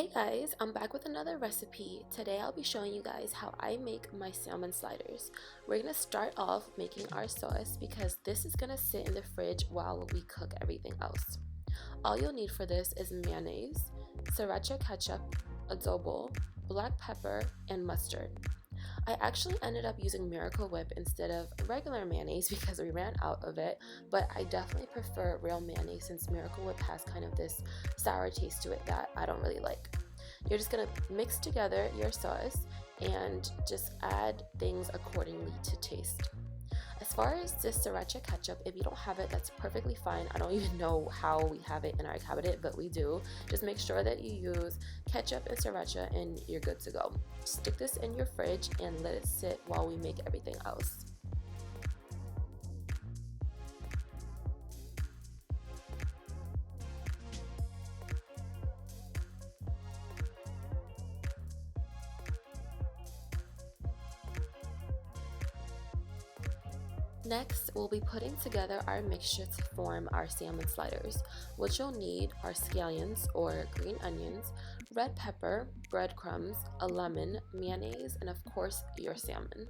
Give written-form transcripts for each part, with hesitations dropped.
Hey guys, I'm back with another recipe. Today I'll be showing you guys how I make my salmon sliders. We're gonna start off making our sauce because this is gonna sit in the fridge while we cook everything else. All you'll need for this is mayonnaise, sriracha ketchup, adobo, black pepper, and mustard. I actually ended up using Miracle Whip instead of regular mayonnaise because we ran out of it, but I definitely prefer real mayonnaise since Miracle Whip has kind of this sour taste to it that I don't really like. You're just gonna mix together your sauce and just add things accordingly to taste. As far as this sriracha ketchup, if you don't have it, that's perfectly fine. I don't even know how we have it in our cabinet, but we do. Just make sure that you use ketchup and sriracha and you're good to go. Stick this in your fridge and let it sit while we make everything else. Next, we'll be putting together our mixture to form our salmon sliders. What you'll need are scallions or green onions, red pepper, breadcrumbs, a lemon, mayonnaise, and of course your salmon.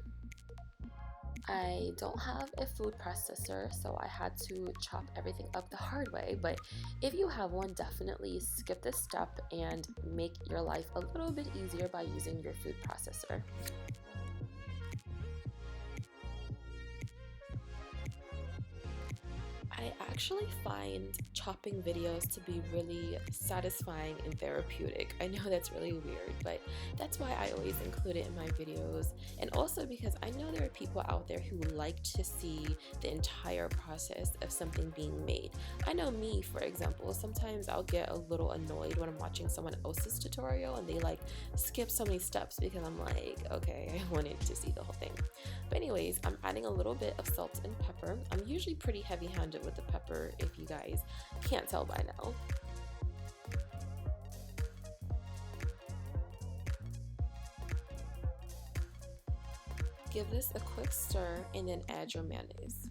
I don't have a food processor, so I had to chop everything up the hard way, but if you have one, definitely skip this step and make your life a little bit easier by using your food processor. I actually find chopping videos to be really satisfying and therapeutic. I know that's really weird, but that's why I always include it in my videos. And also because I know there are people out there who like to see the entire process of something being made. I know me, for example, sometimes I'll get a little annoyed when I'm watching someone else's tutorial and they like skip so many steps because I'm like, okay, I wanted to see the whole thing. But anyways, I'm adding a little bit of salt and pepper. I'm usually pretty heavy-handed with the pepper if you guys can't tell by now. Give this a quick stir and then add your mayonnaise.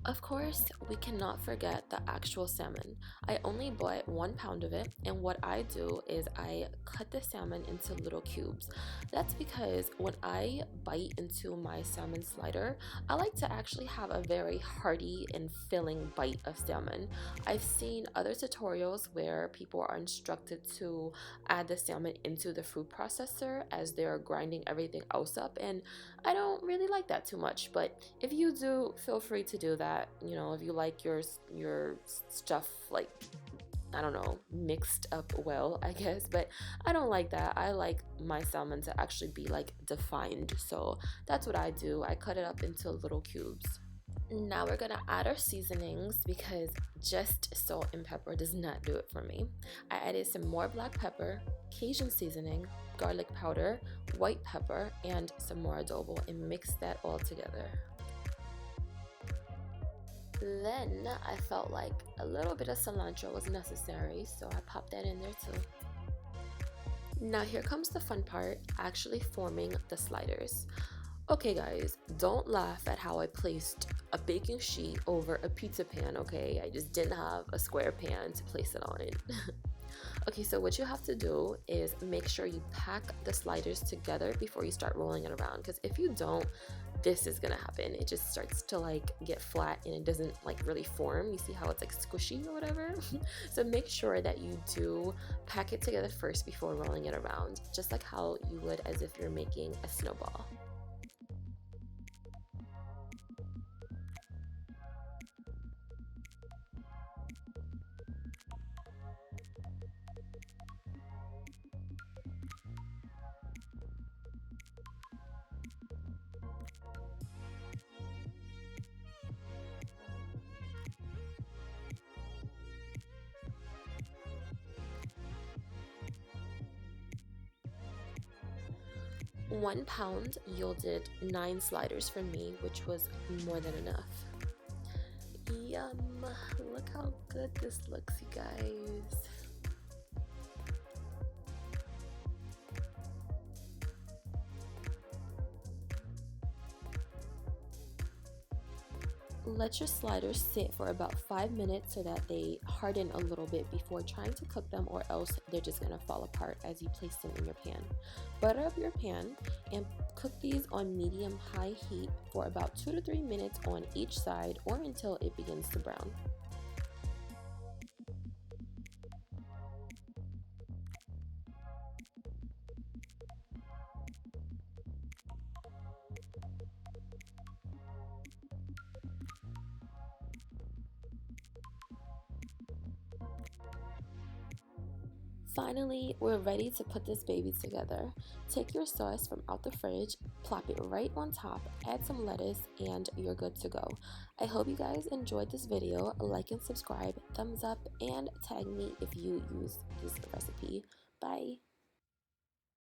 Of course, we cannot forget the actual salmon. I only bought 1 pound of it, and what I do is I cut the salmon into little cubes. That's because when I bite into my salmon slider, I like to actually have a very hearty and filling bite of salmon. I've seen other tutorials where people are instructed to add the salmon into the food processor as they're grinding everything else up, and I don't really like that too much, but if you do, feel free to do that. You know, if you like your stuff like, I don't know, mixed up well, I guess, but I don't like that. I like my salmon to actually be like defined. So that's what I do. I cut it up into little cubes. Now we're gonna add our seasonings because just salt and pepper does not do it for me. I added some more black pepper, Cajun seasoning, garlic powder, white pepper, and some more adobo and mixed that all together. Then I felt like a little bit of cilantro was necessary, so I popped that in there too. Now here comes the fun part, actually forming the sliders. Okay guys, don't laugh at how I placed a baking sheet over a pizza pan, okay? I just didn't have a square pan to place it on. Okay, so what you have to do is make sure you pack the sliders together before you start rolling it around, because if you don't, this is gonna happen. It just starts to like get flat and it doesn't like really form. You see how it's like squishy or whatever? So make sure that you do pack it together first before rolling it around, just like how you would as if you're making a snowball. £1 yielded 9 sliders for me, which was more than enough. Yum! Look how good this looks, you guys. Let your sliders sit for about 5 minutes so that they harden a little bit before trying to cook them, or else they're just gonna fall apart as you place them in your pan. Butter up your pan and cook these on medium-high heat for about 2 to 3 minutes on each side, or until it begins to brown. Finally, we're ready to put this baby together. Take your sauce from out the fridge, plop it right on top, add some lettuce, and you're good to go. I hope you guys enjoyed this video. Like and subscribe, thumbs up, and tag me if you use this recipe. Bye!